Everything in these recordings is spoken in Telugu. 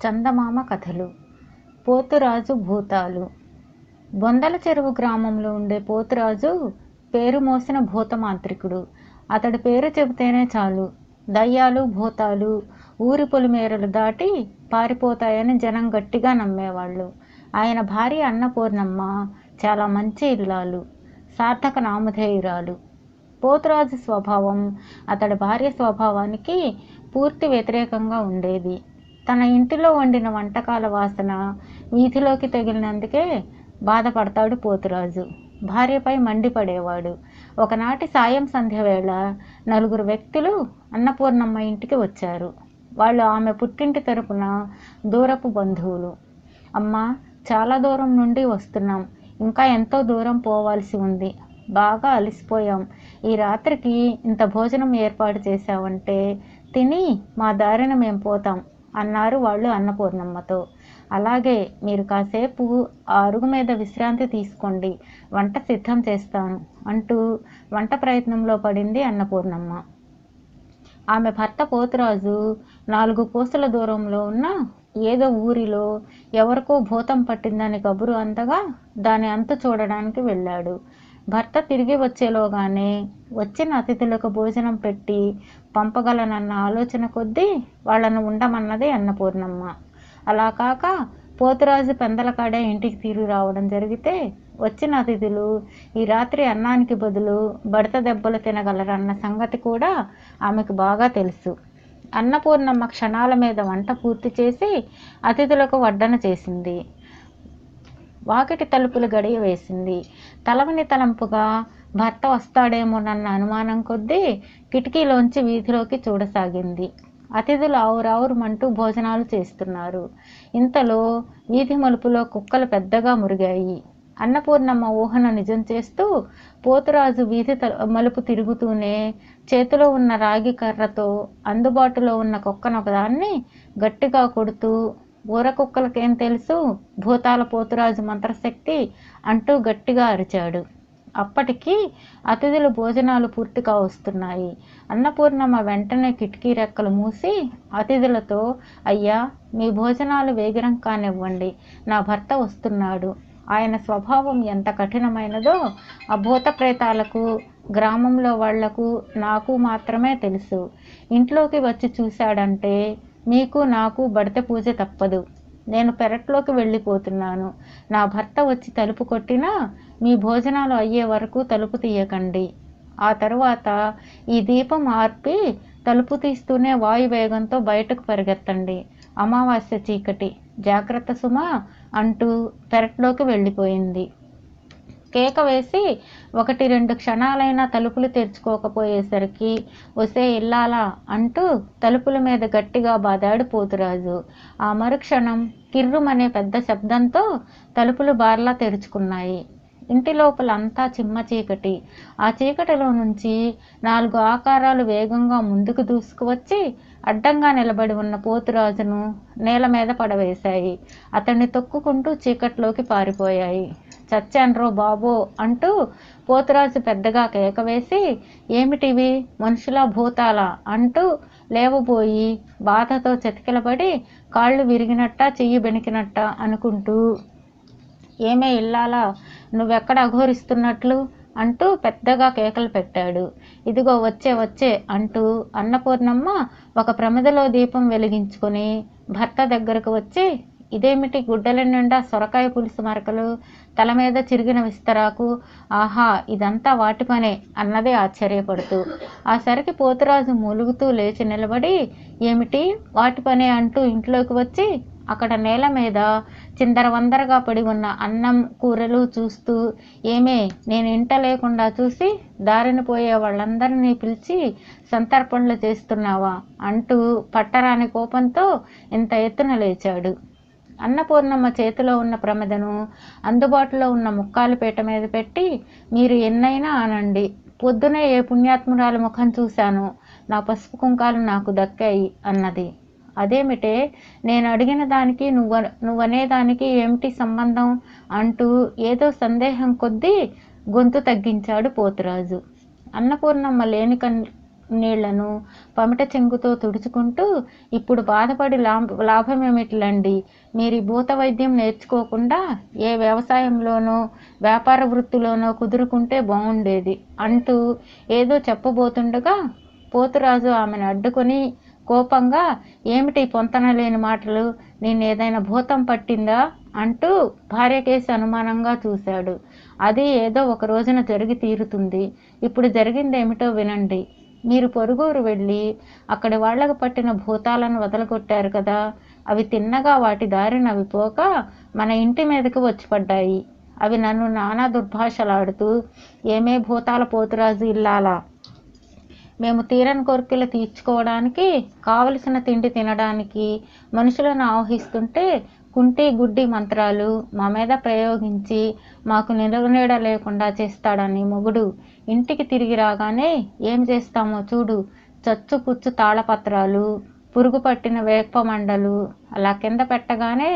చందమామ కథలు. పోతురాజు భూతాలు. బొందల చెరువు గ్రామంలో ఉండే పోతురాజు పేరు మోసిన భూతమాంత్రికుడు. అతడి పేరు చెబితేనే చాలు దయ్యాలు భూతాలు ఊరి పొలిమేరలు దాటి పారిపోతాయని జనం గట్టిగా నమ్మేవాళ్ళు. ఆయన భార్య అన్నపూర్ణమ్మ చాలా మంచి ఇల్లాలు, సార్థక నామధేయురాలు. పోతురాజు స్వభావం అతడి భార్య స్వభావానికి పూర్తి వ్యతిరేకంగా ఉండేది. తన ఇంటిలో వండిన వంటకాల వాసన వీధిలోకి తగిలినందుకే బాధపడతాడు పోతురాజు. భార్యపై మండిపడేవాడు. ఒకనాటి సాయం సంధ్య వేళ 4 వ్యక్తులు అన్నపూర్ణమ్మ ఇంటికి వచ్చారు. వాళ్ళు ఆమె పుట్టింటి తరపున దూరపు బంధువులు. అమ్మ, చాలా దూరం నుండి వస్తున్నాం, ఇంకా ఎంతో దూరం పోవాల్సి ఉంది, బాగా అలసిపోయాం, ఈ రాత్రికి ఇంత భోజనం ఏర్పాటు చేశావంటే తిని మా దారిన మేము పోతాం అన్నారు వాళ్ళు అన్నపూర్ణమ్మతో. అలాగే, మీరు కాసేపు ఆ అరుగు మీద విశ్రాంతి తీసుకోండి, వంట సిద్ధం చేస్తాను అంటూ వంట ప్రయత్నంలో పడింది అన్నపూర్ణమ్మ. ఆమె భర్త పోతురాజు 4 కోసుల దూరంలో ఉన్న ఏదో ఊరిలో ఎవరికో భూతం పట్టిందని కబురు అందగా దాని అంతు చూడడానికి వెళ్ళాడు. భర్త తిరిగి వచ్చేలోగానే వచ్చిన అతిథులకు భోజనం పెట్టి పంపగలనన్న ఆలోచన కొద్దీ వాళ్లను ఉండమన్నది అన్నపూర్ణమ్మ. అలా కాక పోతురాజు పెందలకాడే ఇంటికి తిరిగి రావడం జరిగితే వచ్చిన అతిథులు ఈ రాత్రి అన్నానికి బదులు బడత దెబ్బలు తినగలరన్న సంగతి కూడా ఆమెకు బాగా తెలుసు. అన్నపూర్ణమ్మ క్షణాల మీద వంట పూర్తి చేసి అతిథులకు వడ్డన చేసింది. వాకిటి తలుపులు గడియ వేసింది. తలవని తలంపుగా భర్త వస్తాడేమోనన్న అనుమానం కొద్దీ కిటికీలోంచి వీధిలోకి చూడసాగింది. అతిథులు ఆవురావురుమంటూ భోజనాలు చేస్తున్నారు. ఇంతలో వీధి మలుపులో కుక్కలు పెద్దగా మురిగాయి. అన్నపూర్ణమ్మ ఊహను నిజం చేస్తూ పోతురాజు వీధి మలుపు తిరుగుతూనే చేతిలో ఉన్న రాగి కర్రతో అందుబాటులో ఉన్న కుక్కనొకదాన్ని గట్టిగా కొడుతూ, ఊర కుక్కలకేం తెలుసు, భూతాల పోతురాజు మంత్రశక్తి అంటూ గట్టిగా అరిచాడు. అప్పటికి అతిథులు భోజనాలు పూర్తిగా వస్తున్నాయి. అన్నపూర్ణమ్మ వెంటనే కిటికీ రెక్కలు మూసి అతిథులతో, అయ్యా, మీ భోజనాలు వేగిరం కానివ్వండి, నా భర్త వస్తున్నాడు. ఆయన స్వభావం ఎంత కఠినమైనదో ఆ భూత ప్రేతాలకు, గ్రామంలో వాళ్లకు, నాకు మాత్రమే తెలుసు. ఇంట్లోకి వచ్చి చూశాడంటే మీకు నాకు బడత పూజ తప్పదు. నేను పెరట్లోకి వెళ్ళిపోతున్నాను. నా భర్త వచ్చి తలుపు కొట్టినా మీ భోజనాలు అయ్యే వరకు తలుపు తీయకండి. ఆ తరువాత ఈ దీపం ఆర్పి తలుపు తీస్తూనే వాయువేగంతో బయటకు పరిగెత్తండి. అమావాస్య చీకటి, జాగ్రత్త సుమా అంటూ పెరట్లోకి వెళ్ళిపోయింది. కేక వేసి 1-2 క్షణాలైనా తలుపులు తెరుచుకోకపోయేసరికి ఒసే ఇల్లాలా అంటూ తలుపుల మీద గట్టిగా బాదాడు పోతురాజు. ఆ మరుక్షణం కిర్రుమనే పెద్ద శబ్దంతో తలుపులు బార్లా తెరుచుకున్నాయి. ఇంటి లోపల అంతా చిమ్మ చీకటి. ఆ చీకటిలో నుంచి 4 ఆకారాలు వేగంగా ముందుకు దూసుకువచ్చి అడ్డంగా నిలబడి ఉన్న పోతురాజును నేల మీద పడవేశాయి. అతన్ని తొక్కుకుంటూ చీకట్లోకి పారిపోయాయి. చచ్చాన్రో బాబో అంటూ పోతురాజు పెద్దగా కేక వేసి, ఏమిటివి, మనుషులా భూతాలా అంటూ లేవబోయి బాధతో చతికిలబడి కాళ్ళు విరిగినట్ట, చెయ్యి బెణికినట్ట అనుకుంటూ, ఏమే ఇల్లాలా, నువ్వెక్కడ అఘోరిస్తున్నట్లు అంటూ పెద్దగా కేకలు పెట్టాడు. ఇదిగో వచ్చే వచ్చే అంటూ అన్నపూర్ణమ్మ ఒక ప్రమిదలో దీపం వెలిగించుకొని భర్త దగ్గరకు వచ్చి, ఇదేమిటి, గుడ్డల నిండా సొరకాయ పులుసు మరకలు, తల మీద చిరిగిన విస్తరాకు, ఆహా, ఇదంతా వాటి పనే అన్నది ఆశ్చర్యపడుతూ. ఆ సరికి పోతురాజు మూలుగుతూ లేచి నిలబడి, ఏమిటి వాటి పనే అంటూ ఇంట్లోకి వచ్చి అక్కడ నేల మీద చిందరవందరగా పడి ఉన్న అన్నం కూరలు చూస్తూ, ఏమే, నేను ఇంట లేకుండా చూసి దారిని పోయే వాళ్ళందరినీ పిలిచి సంతర్పణలు చేస్తున్నావా అంటూ పట్టరాని కోపంతో ఇంత ఎత్తున లేచాడు. అన్నపూర్ణమ్మ చేతిలో ఉన్న ప్రమిదను అందుబాటులో ఉన్న ముక్కాలుపేట మీద పెట్టి, మీరు ఎన్నైనా అనండి, పొద్దునే ఏ పుణ్యాత్మురాలి ముఖం చూశాను, నా పసుపు కుంకాలు నాకు దక్కాయి అన్నది. అదేమిటే, నేను అడిగిన దానికి నువ్వనేదానికి ఏమిటి సంబంధం అంటూ ఏదో సందేహం కొద్దీ గొంతు తగ్గించాడు పోతురాజు. అన్నపూర్ణమ్మ నీళ్లను పమిట చెంగుతో తుడుచుకుంటూ, ఇప్పుడు బాధపడి లాభమేమిటిలండి, మీరు భూత వైద్యం నేర్చుకోకుండా ఏ వ్యవసాయంలోనో వ్యాపార వృత్తిలోనో కుదురుకుంటే బాగుండేది అంటూ ఏదో చెప్పబోతుండగా పోతురాజు ఆమెను అడ్డుకొని కోపంగా, ఏమిటి పొంతన లేని మాటలు, నేనేదైనా భూతం పట్టిందా అంటూ భార్యకేసి అనుమానంగా చూశాడు. అది ఏదో ఒక రోజున జరిగి తీరుతుంది. ఇప్పుడు జరిగిందేమిటో వినండి. మీరు పొరుగురు వెళ్ళి అక్కడి వాళ్లకు పట్టిన భూతాలను వదలగొట్టారు కదా, అవి తిన్నగా వాటి దారిన అవి పోక మన ఇంటి మీదకి వచ్చి పడ్డాయి. అవి నన్ను నానా దుర్భాషలాడుతూ, ఏమే భూతాల పోతురాజు ఇల్లాలా, మేము తీరని కోరికలు తీర్చుకోవడానికి, కావలసిన తిండి తినడానికి మనుషులను ఆవహిస్తుంటే కుంటి గుడ్డి మంత్రాలు మా మీద ప్రయోగించి మాకు నిలవనీడ లేకుండా చేస్తాడని మొగుడు. ఇంటికి తిరిగి రాగానే ఏం చేస్తామో చూడు, చచ్చు పుచ్చు తాళపత్రాలు, పురుగు పట్టిన వేప మండలు అలా కింద పెట్టగానే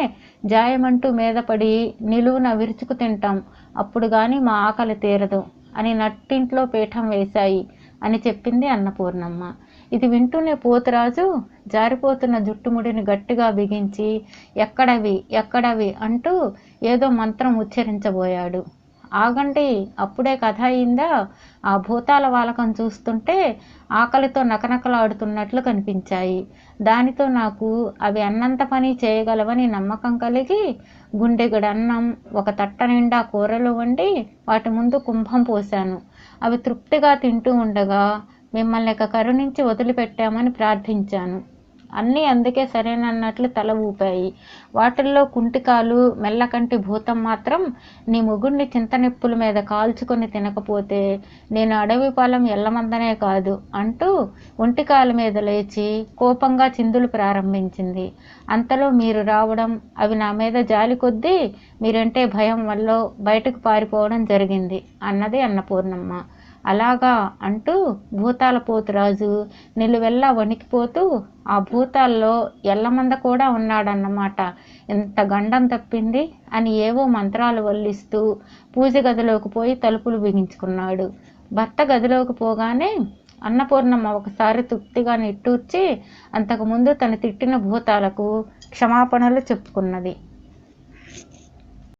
జాయమంటూ మీద పడి నిలువున విరుచుకు తింటాం. అప్పుడు కానీ మా ఆకలి తీరదు అని నట్టింట్లో పీఠం వేశాయి అని చెప్పింది అన్నపూర్ణమ్మ. ఇది వింటూనే పోతురాజు జారిపోతున్న జుట్టుముడిని గట్టిగా బిగించి ఎక్కడవి ఎక్కడవి అంటూ ఏదో మంత్రం ఉచ్చరించబోయాడు. ఆగండి, అప్పుడే కథ అయిందా? ఆ భూతాల వాలకం చూస్తుంటే ఆకలితో నకనకలాడుతున్నట్లు కనిపించాయి. దానితో నాకు అవి అన్నంత పని చేయగలవని నమ్మకం కలిగి గుండెగడన్నం, ఒక తట్ట నిండా కూరలు వండి వాటి ముందు కుంభం పోశాను. అవి తృప్తిగా తింటూ ఉండగా మిమ్మల్ని కరుణించి వదిలిపెట్టామని ప్రార్థించాను. అన్నీ అందుకే సరేనన్నట్లు తల ఊపాయి. వాటిల్లో కుంటికాలు మెల్లకంటి భూతం మాత్రం, నీ మొగుడిని చింతనిప్పుల మీద కాల్చుకొని తినకపోతే నేను అడవి పాలెం ఎల్లమందనే కాదు అంటూ ఒంటికాల మీద లేచి కోపంగా చిందులు ప్రారంభించింది. అంతలో మీరు రావడం, అవి నా మీద జాలి కొద్దీ మీరంటే భయం వల్ల బయటకు పారిపోవడం జరిగింది అన్నది అన్నపూర్ణమ్మ. అలాగా అంటూ భూతాల పోతురాజు నిలువెల్లా వణికిపోతూ, ఆ భూతాల్లో ఎల్లమంద కూడా ఉన్నాడన్నమాట, ఎంత గండం తప్పింది అని ఏవో మంత్రాలు వల్లిస్తూ పూజ గదిలోకి పోయి తలుపులు బిగించుకున్నాడు. భర్త గదిలోకి పోగానే అన్నపూర్ణమ్మ ఒకసారి తృప్తిగా నిట్టూర్చి అంతకుముందు తను తిట్టిన భూతాలకు క్షమాపణలు చెప్పుకున్నది.